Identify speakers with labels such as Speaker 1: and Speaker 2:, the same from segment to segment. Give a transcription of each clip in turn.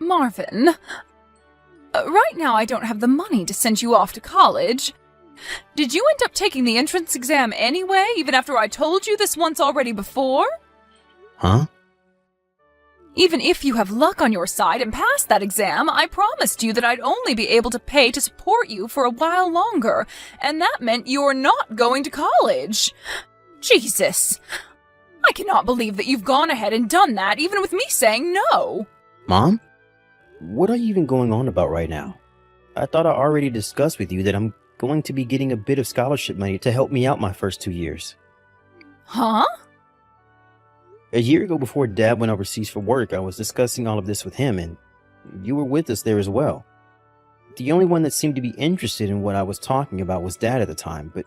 Speaker 1: Marvin, right now I don't have the money to send you off to college. Did you end up taking the entrance exam anyway, even after I told you this once already before?
Speaker 2: Huh?
Speaker 1: Even if you have luck on your side and pass that exam, I promised you that I'd only be able to pay to support you for a while longer, and that meant you're not going to college. Jesus! I cannot believe that you've gone ahead and done that, even with me saying no.
Speaker 2: Mom? What are you even going on about right now? I thought I already discussed with you that I'm going to be getting a bit of scholarship money to help me out my first 2 years.
Speaker 1: Huh?
Speaker 2: A year ago, before Dad went overseas for work, I was discussing all of this with him, and you were with us there as well. The only one that seemed to be interested in what I was talking about was Dad at the time, but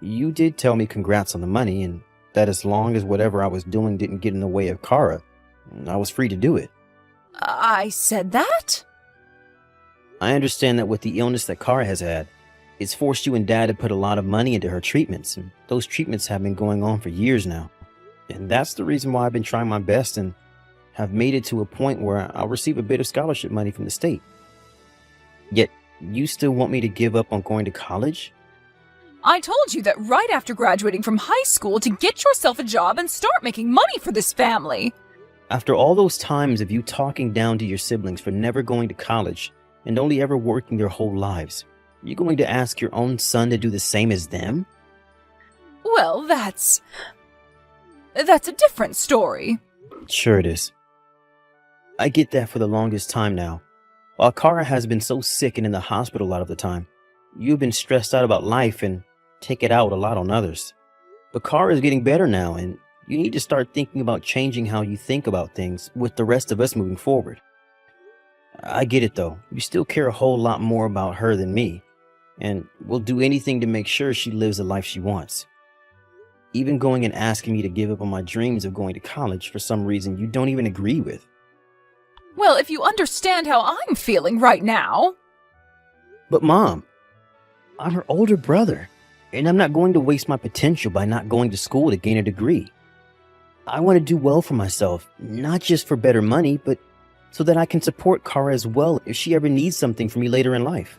Speaker 2: you did tell me congrats on the money, and that as long as whatever I was doing didn't get in the way of Cara, I was free to do it.
Speaker 1: I said that?
Speaker 2: I understand that with the illness that Cara has had, it's forced you and Dad to put a lot of money into her treatments, and those treatments have been going on for years now. And that's the reason why I've been trying my best and have made it to a point where I'll receive a bit of scholarship money from the state. Yet, you still want me to give up on going to college?
Speaker 1: I told you that right after graduating from high school to get yourself a job and start making money for this family.
Speaker 2: After all those times of you talking down to your siblings for never going to college and only ever working their whole lives, you're going to ask your own son to do the same as them?
Speaker 1: Well, that's a different story.
Speaker 2: Sure it is. I get that for the longest time now. While Cara has been so sick and in the hospital a lot of the time, you've been stressed out about life and take it out a lot on others. But Cara is getting better now, and you need to start thinking about changing how you think about things with the rest of us moving forward. I get it though. You still care a whole lot more about her than me, and will do anything to make sure she lives the life she wants. Even going and asking me to give up on my dreams of going to college for some reason you don't even agree with.
Speaker 1: Well, if you understand how I'm feeling right now.
Speaker 2: But Mom, I'm her older brother, and I'm not going to waste my potential by not going to school to gain a degree. I want to do well for myself, not just for better money, but so that I can support Cara as well if she ever needs something from me later in life.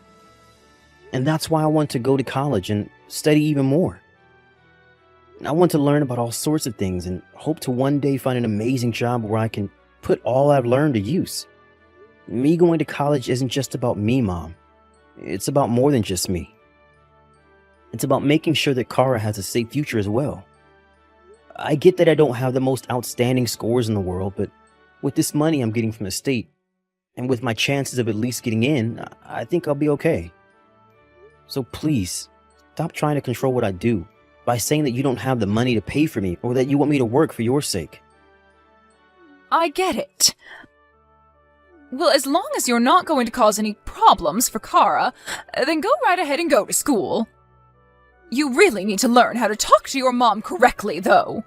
Speaker 2: And that's why I want to go to college and study even more. I want to learn about all sorts of things and hope to one day find an amazing job where I can put all I've learned to use. Me going to college isn't just about me, Mom. It's about more than just me. It's about making sure that Cara has a safe future as well. I get that I don't have the most outstanding scores in the world, but with this money I'm getting from the state, and with my chances of at least getting in, I think I'll be okay. So please, stop trying to control what I do by saying that you don't have the money to pay for me or that you want me to work for your sake.
Speaker 1: I get it. Well, as long as you're not going to cause any problems for Cara, then go right ahead and go to school. You really need to learn how to talk to your mom correctly, though.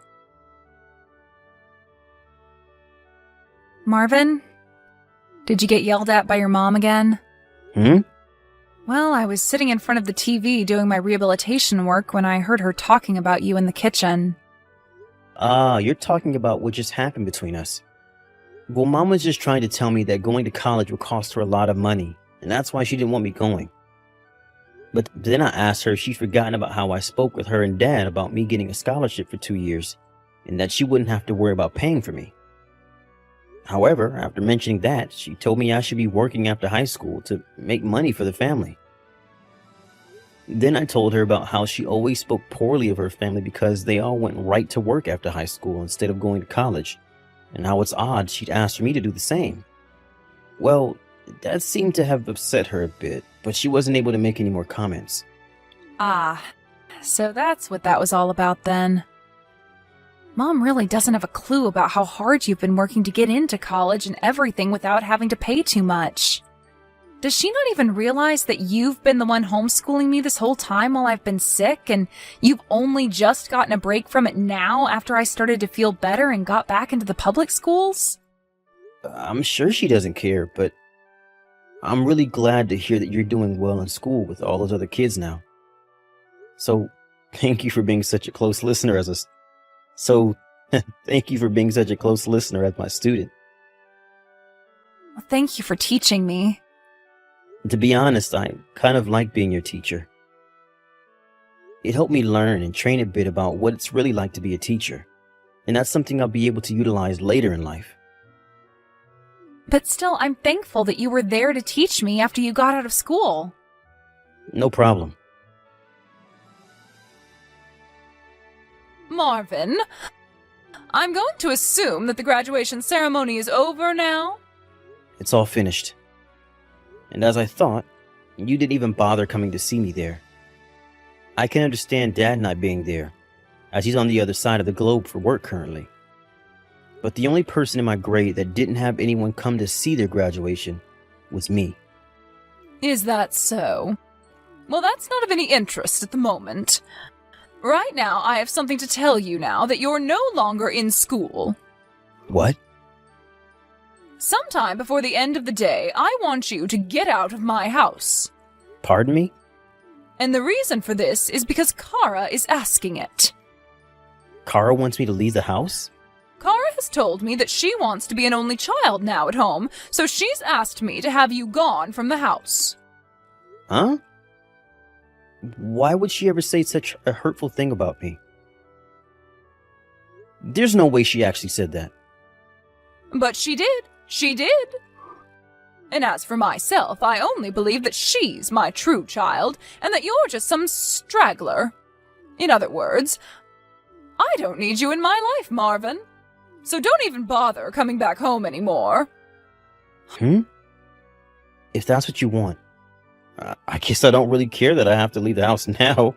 Speaker 1: Marvin, did you get yelled at by your mom again? Well, I was sitting in front of the TV doing my rehabilitation work when I heard her talking about you in the kitchen.
Speaker 2: Ah, you're talking about what just happened between us. Well, Mom was just trying to tell me that going to college would cost her a lot of money, and that's why she didn't want me going. But then I asked her if she'd forgotten about how I spoke with her and Dad about me getting a scholarship for 2 years, and that she wouldn't have to worry about paying for me. However, after mentioning that, she told me I should be working after high school to make money for the family. Then I told her about how she always spoke poorly of her family because they all went right to work after high school instead of going to college, and how it's odd she'd asked for me to do the same. Well, that seemed to have upset her a bit, but she wasn't able to make any more comments.
Speaker 1: Ah, so that's what that was all about then. Mom really doesn't have a clue about how hard you've been working to get into college and everything without having to pay too much. Does she not even realize that you've been the one homeschooling me this whole time while I've been sick, and you've only just gotten a break from it now after I started to feel better and got back into the public schools?
Speaker 2: I'm sure she doesn't care, but I'm really glad to hear that you're doing well in school with all those other kids now. So, thank you for being such a close listener as thank you for being such a close listener as my student.
Speaker 1: Thank you for teaching me.
Speaker 2: To be honest, I kind of like being your teacher. It helped me learn and train a bit about what it's really like to be a teacher, and that's something I'll be able to utilize later in life.
Speaker 1: But still, I'm thankful that you were there to teach me after you got out of school.
Speaker 2: No problem.
Speaker 1: Marvin, I'm going to assume that the graduation ceremony is over now?
Speaker 2: It's all finished. And as I thought, you didn't even bother coming to see me there. I can understand Dad not being there, as he's on the other side of the globe for work currently. But the only person in my grade that didn't have anyone come to see their graduation was me.
Speaker 1: Is that so? Well, that's not of any interest at the moment. Right now, I have something to tell you now that you're no longer in school.
Speaker 2: What?
Speaker 1: Sometime before the end of the day, I want you to get out of my house.
Speaker 2: Pardon me?
Speaker 1: And the reason for this is because Cara is asking it.
Speaker 2: Cara wants me to leave the house?
Speaker 1: Cara has told me that she wants to be an only child now at home, so she's asked me to have you gone from the house.
Speaker 2: Huh? Why would she ever say such a hurtful thing about me? There's no way she actually said that.
Speaker 1: But she did. She did. And as for myself, I only believe that she's my true child, and that you're just some straggler. In other words, I don't need you in my life, Marvin. So don't even bother coming back home anymore.
Speaker 2: If that's what you want, I guess I don't really care that I have to leave the house now.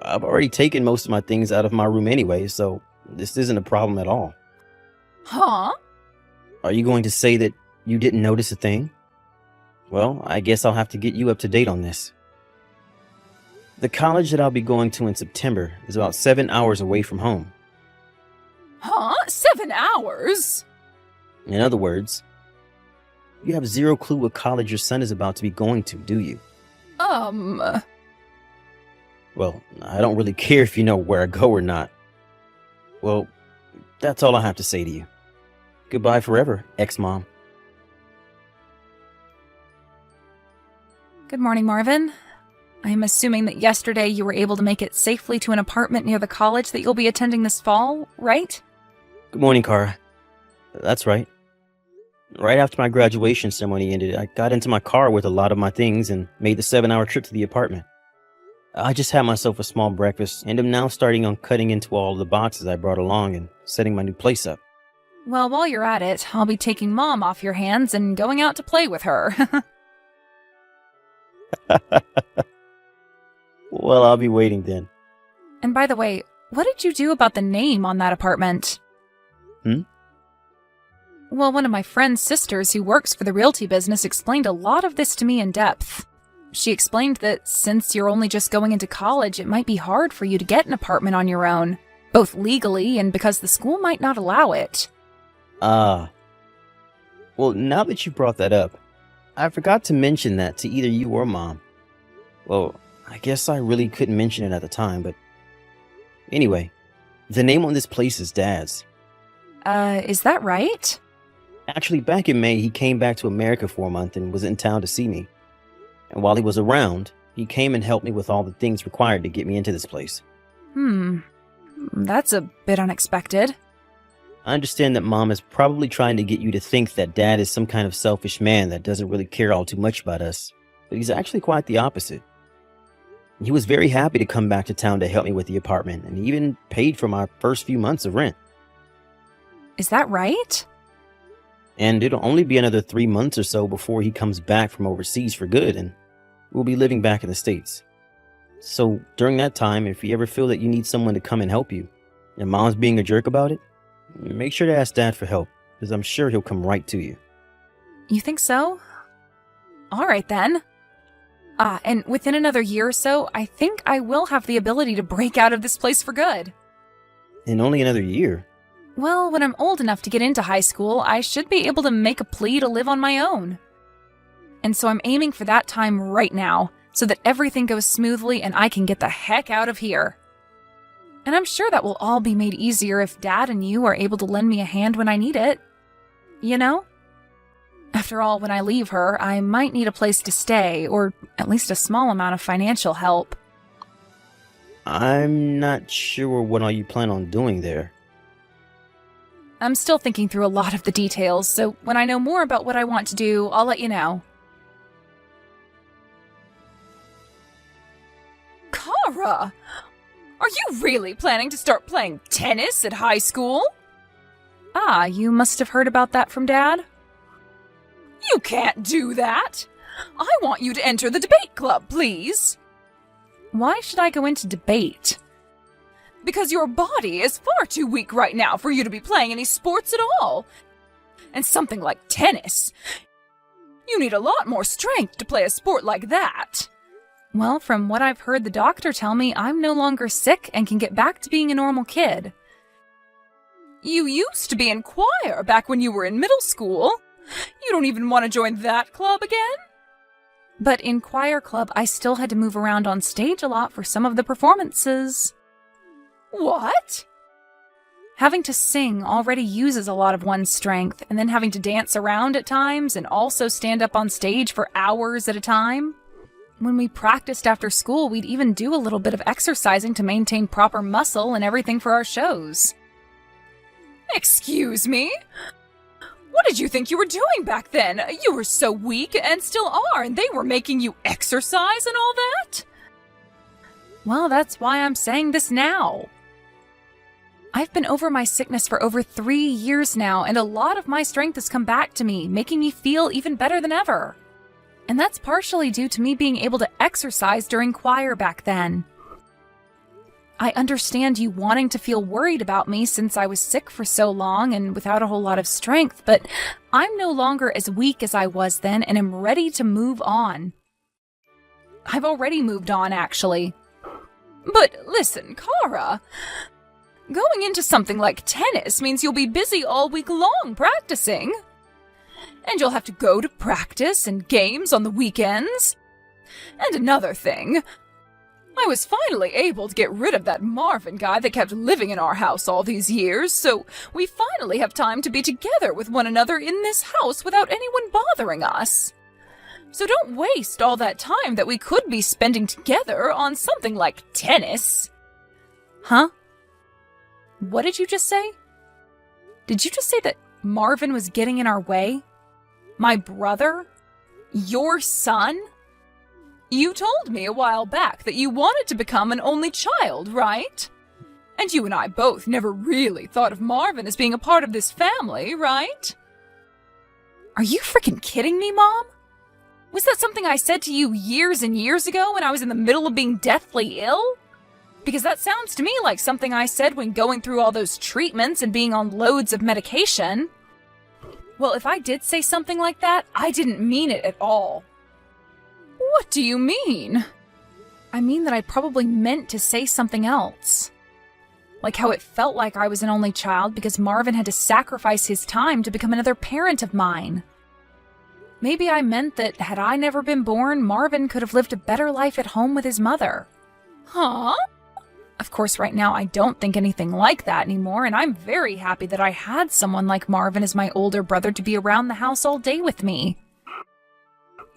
Speaker 2: I've already taken most of my things out of my room anyway, so this isn't a problem at all.
Speaker 1: Huh?
Speaker 2: Are you going to say that you didn't notice a thing? Well, I guess I'll have to get you up to date on this. The college that I'll be going to in September is about 7 hours away from home.
Speaker 1: Huh? 7 hours?
Speaker 2: In other words, you have zero clue what college your son is about to be going to, do you? Well, I don't really care if you know where I go or not. Well, that's all I have to say to you. Goodbye forever, ex-mom.
Speaker 1: Good morning, Marvin. I'm assuming that yesterday you were able to make it safely to an apartment near the college that you'll be attending this fall, right?
Speaker 2: Good morning, Cara. That's right. Right after my graduation ceremony ended, I got into my car with a lot of my things and made the 7-hour trip to the apartment. I just had myself a small breakfast and am now starting on cutting into all of the boxes I brought along and setting my new place up.
Speaker 1: Well, while you're at it, I'll be taking Mom off your hands and going out to play with her.
Speaker 2: Well, I'll be waiting then.
Speaker 1: And by the way, what did you do about the name on that apartment? Well, one of my friend's sisters who works for the realty business explained a lot of this to me in depth. She explained that since you're only just going into college, it might be hard for you to get an apartment on your own, both legally and because the school might not allow it.
Speaker 2: Well, now that you brought that up, I forgot to mention that to either you or Mom. Well, I guess I really couldn't mention it at the time, but anyway, the name on this place is Dad's.
Speaker 1: Is that right?
Speaker 2: Actually, back in May, he came back to America for a month and was in town to see me. And while he was around, he came and helped me with all the things required to get me into this place.
Speaker 1: That's a bit unexpected.
Speaker 2: I understand that Mom is probably trying to get you to think that Dad is some kind of selfish man that doesn't really care all too much about us, but he's actually quite the opposite. He was very happy to come back to town to help me with the apartment, and he even paid for my first few months of rent.
Speaker 1: Is that right?
Speaker 2: And it'll only be another 3 months or so before he comes back from overseas for good, and we'll be living back in the States. So during that time, if you ever feel that you need someone to come and help you, and Mom's being a jerk about it, make sure to ask Dad for help, because I'm sure he'll come right to you.
Speaker 1: You think so? All right, then. And within another year or so, I think I will have the ability to break out of this place for good.
Speaker 2: In only another year?
Speaker 1: Well, when I'm old enough to get into high school, I should be able to make a plea to live on my own. And so I'm aiming for that time right now, so that everything goes smoothly and I can get the heck out of here. And I'm sure that will all be made easier if Dad and you are able to lend me a hand when I need it. You know? After all, when I leave her, I might need a place to stay, or at least a small amount of financial help.
Speaker 2: I'm not sure what all you plan on doing there.
Speaker 1: I'm still thinking through a lot of the details, so when I know more about what I want to do, I'll let you know. Cara! Are you really planning to start playing tennis at high school? Ah, you must have heard about that from Dad? You can't do that! I want you to enter the debate club, please! Why should I go into debate? Because your body is far too weak right now for you to be playing any sports at all. And something like tennis. You need a lot more strength to play a sport like that. Well, from what I've heard the doctor tell me, I'm no longer sick and can get back to being a normal kid. You used to be in choir back when you were in middle school. You don't even want to join that club again? But in choir club, I still had to move around on stage a lot for some of the performances. What? Having to sing already uses a lot of one's strength, and then having to dance around at times and also stand up on stage for hours at a time. When we practiced after school, we'd even do a little bit of exercising to maintain proper muscle and everything for our shows. Excuse me? What did you think you were doing back then? You were so weak and still are, and they were making you exercise and all that? Well, that's why I'm saying this now. I've been over my sickness for over 3 years now, and a lot of my strength has come back to me, making me feel even better than ever. And that's partially due to me being able to exercise during choir back then. I understand you wanting to feel worried about me since I was sick for so long and without a whole lot of strength, but I'm no longer as weak as I was then and am ready to move on. I've already moved on, actually. But listen, Cara, going into something like tennis means you'll be busy all week long practicing. And you'll have to go to practice and games on the weekends. And another thing, I was finally able to get rid of that Marvin guy that kept living in our house all these years, so we finally have time to be together with one another in this house without anyone bothering us. So don't waste all that time that we could be spending together on something like tennis. Huh? What did you just say? Did you just say that Marvin was getting in our way? My brother? Your son? You told me a while back that you wanted to become an only child, right? And you and I both never really thought of Marvin as being a part of this family, right? Are you freaking kidding me, Mom? Was that something I said to you years and years ago when I was in the middle of being deathly ill? Because that sounds to me like something I said when going through all those treatments and being on loads of medication. Well, if I did say something like that, I didn't mean it at all. What do you mean? I mean that I probably meant to say something else. Like how it felt like I was an only child because Marvin had to sacrifice his time to become another parent of mine. Maybe I meant that had I never been born, Marvin could have lived a better life at home with his mother. Huh? Of course, right now I don't think anything like that anymore, and I'm very happy that I had someone like Marvin as my older brother to be around the house all day with me.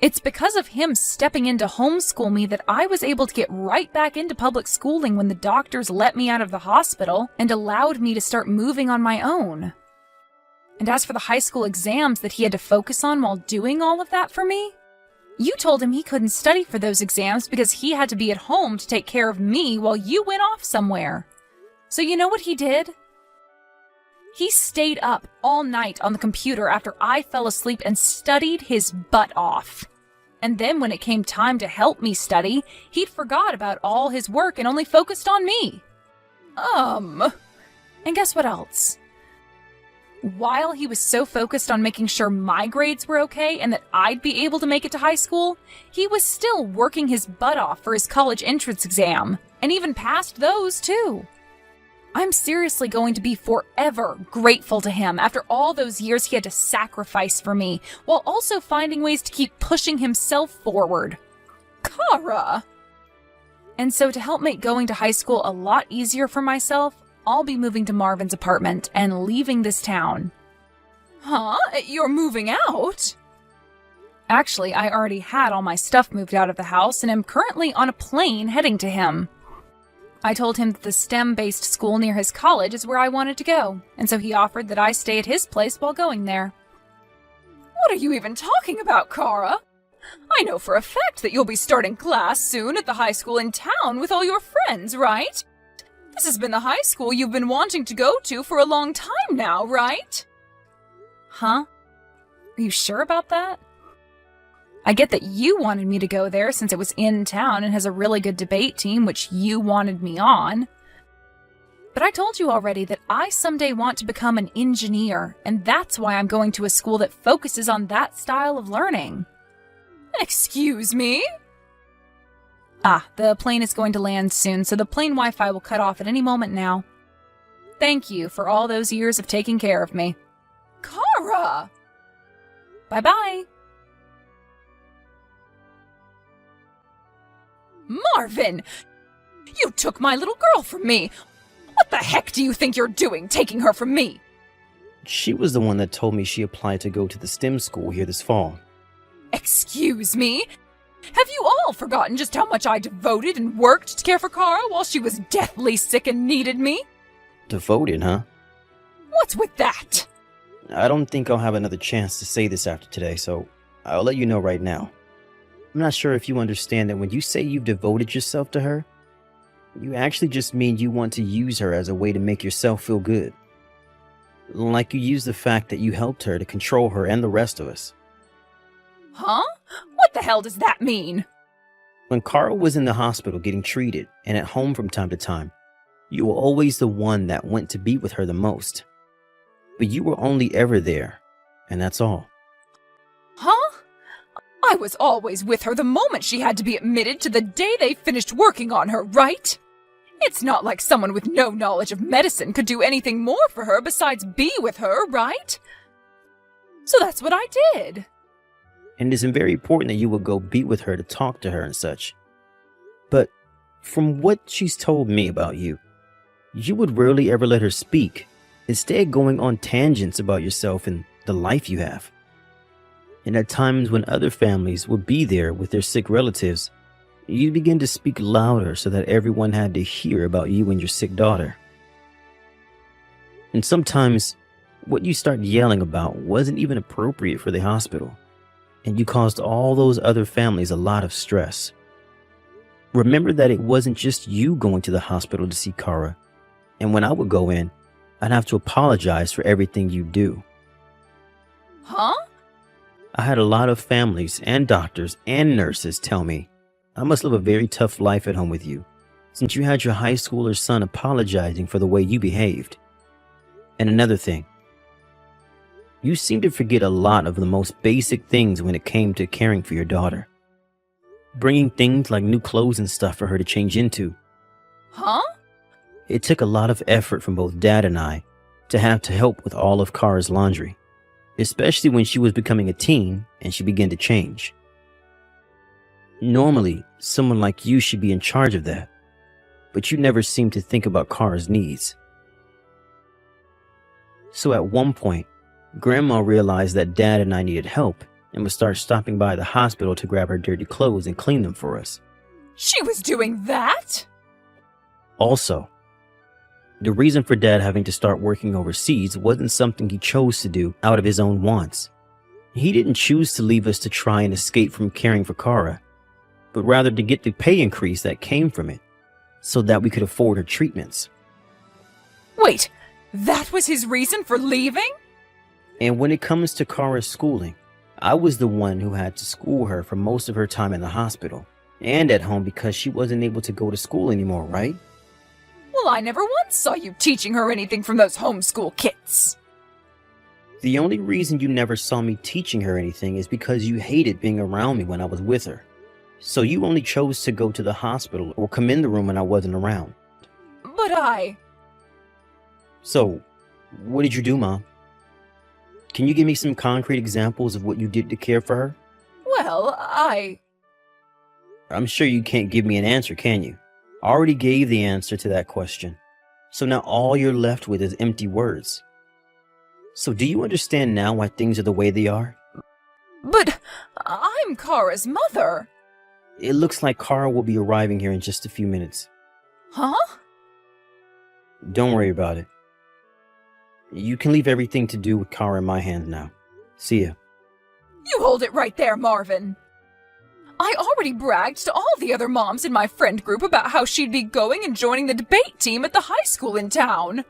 Speaker 1: It's because of him stepping in to homeschool me that I was able to get right back into public schooling when the doctors let me out of the hospital and allowed me to start moving on my own. And as for the high school exams that he had to focus on while doing all of that for me, you told him he couldn't study for those exams because he had to be at home to take care of me while you went off somewhere. So you know what he did? He stayed up all night on the computer after I fell asleep and studied his butt off. And then when it came time to help me study, he'd forgot about all his work and only focused on me. And guess what else? While he was so focused on making sure my grades were okay and that I'd be able to make it to high school, he was still working his butt off for his college entrance exam, and even passed those too. I'm seriously going to be forever grateful to him after all those years he had to sacrifice for me, while also finding ways to keep pushing himself forward. Cara! And so to help make going to high school a lot easier for myself, I'll be moving to Marvin's apartment and leaving this town. Huh? You're moving out? Actually, I already had all my stuff moved out of the house and am currently on a plane heading to him. I told him that the STEM-based school near his college is where I wanted to go, and so he offered that I stay at his place while going there. What are you even talking about, Cara? I know for a fact that you'll be starting class soon at the high school in town with all your friends, right? This has been the high school you've been wanting to go to for a long time now, right? Huh? Are you sure about that? I get that you wanted me to go there since it was in town and has a really good debate team, which you wanted me on. But I told you already that I someday want to become an engineer, and that's why I'm going to a school that focuses on that style of learning. Excuse me? The plane is going to land soon, so the plane Wi-Fi will cut off at any moment now. Thank you for all those years of taking care of me. Cara! Bye-bye. Marvin! You took my little girl from me! What the heck do you think you're doing, taking her from me?
Speaker 2: She was the one that told me she applied to go to the STEM school here this fall.
Speaker 1: Excuse me? Have you all forgotten just how much I devoted and worked to care for Cara while she was deathly sick and needed me?
Speaker 2: Devoted, huh?
Speaker 1: What's with that?
Speaker 2: I don't think I'll have another chance to say this after today, so I'll let you know right now. I'm not sure if you understand that when you say you've devoted yourself to her, you actually just mean you want to use her as a way to make yourself feel good. Like you use the fact that you helped her to control her and the rest of us.
Speaker 1: Huh? What the hell does that mean?
Speaker 2: When Cara was in the hospital getting treated and at home from time to time, you were always the one that went to be with her the most. But you were only ever there, and that's all.
Speaker 1: Huh? I was always with her the moment she had to be admitted to the day they finished working on her, right? It's not like someone with no knowledge of medicine could do anything more for her besides be with her, right? So that's what I did.
Speaker 2: And it is very important that you will go be with her to talk to her and such. But from what she's told me about you, you would rarely ever let her speak, instead going on tangents about yourself and the life you have. And at times when other families would be there with their sick relatives, you begin to speak louder so that everyone had to hear about you and your sick daughter. And sometimes what you start yelling about wasn't even appropriate for the hospital, and you caused all those other families a lot of stress. Remember that it wasn't just you going to the hospital to see Cara, and when I would go in, I'd have to apologize for everything you do.
Speaker 1: Huh?
Speaker 2: I had a lot of families and doctors and nurses tell me I must live a very tough life at home with you, since you had your high schooler son apologizing for the way you behaved. And another thing, you seem to forget a lot of the most basic things when it came to caring for your daughter. Bringing things like new clothes and stuff for her to change into.
Speaker 1: Huh?
Speaker 2: It took a lot of effort from both Dad and I to have to help with all of Cara's laundry, especially when she was becoming a teen and she began to change. Normally, someone like you should be in charge of that, but you never seem to think about Cara's needs. So at one point, Grandma realized that Dad and I needed help and would start stopping by the hospital to grab her dirty clothes and clean them for us.
Speaker 1: She was doing that?
Speaker 2: Also, the reason for Dad having to start working overseas wasn't something he chose to do out of his own wants. He didn't choose to leave us to try and escape from caring for Cara, but rather to get the pay increase that came from it, so that we could afford her treatments.
Speaker 1: Wait, that was his reason for leaving?
Speaker 2: And when it comes to Cara's schooling, I was the one who had to school her for most of her time in the hospital and at home because she wasn't able to go to school anymore, right?
Speaker 1: Well, I never once saw you teaching her anything from those homeschool kits.
Speaker 2: The only reason you never saw me teaching her anything is because you hated being around me when I was with her. So you only chose to go to the hospital or come in the room when I wasn't around.
Speaker 1: But
Speaker 2: So, what did you do, Mom? Can you give me some concrete examples of what you did to care for her?
Speaker 1: Well,
Speaker 2: I'm sure you can't give me an answer, can you? I already gave the answer to that question. So now all you're left with is empty words. So do you understand now why things are the way they are?
Speaker 1: But I'm Cara's mother.
Speaker 2: It looks like Cara will be arriving here in just a few minutes.
Speaker 1: Huh?
Speaker 2: Don't worry about it. You can leave everything to do with Cara in my hands now. See ya.
Speaker 1: You hold it right there, Marvin. I already bragged to all the other moms in my friend group about how she'd be going and joining the debate team at the high school in town.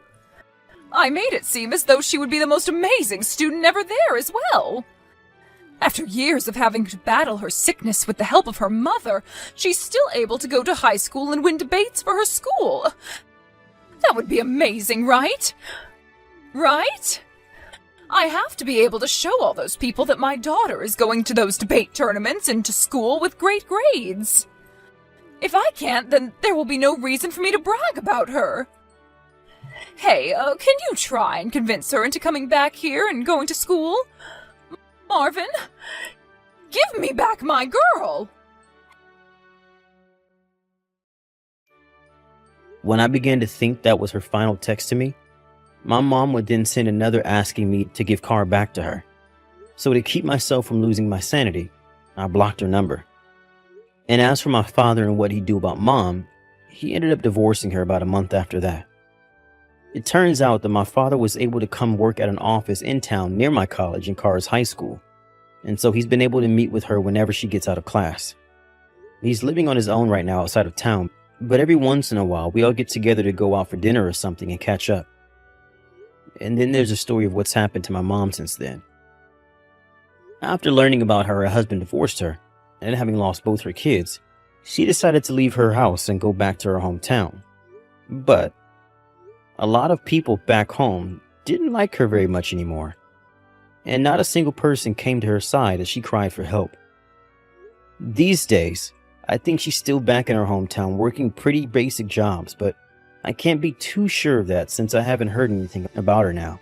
Speaker 1: I made it seem as though she would be the most amazing student ever there as well. After years of having to battle her sickness with the help of her mother, she's still able to go to high school and win debates for her school. That would be amazing, right? Right? I have to be able to show all those people that my daughter is going to those debate tournaments and to school with great grades. If I can't, then there will be no reason for me to brag about her. Hey, can you try and convince her into coming back here and going to school? Marvin, give me back my girl!
Speaker 2: When I began to think that was her final text to me, my mom would then send another asking me to give Cara back to her. So to keep myself from losing my sanity, I blocked her number. And as for my father and what he'd do about Mom, he ended up divorcing her about a month after that. It turns out that my father was able to come work at an office in town near my college and Cara's high school, and so he's been able to meet with her whenever she gets out of class. He's living on his own right now outside of town, but every once in a while we all get together to go out for dinner or something and catch up. And then there's a story of what's happened to my mom since then. After learning about how her husband divorced her, and having lost both her kids, she decided to leave her house and go back to her hometown. But a lot of people back home didn't like her very much anymore, and not a single person came to her side as she cried for help. These days, I think she's still back in her hometown working pretty basic jobs, but I can't be too sure of that since I haven't heard anything about her now.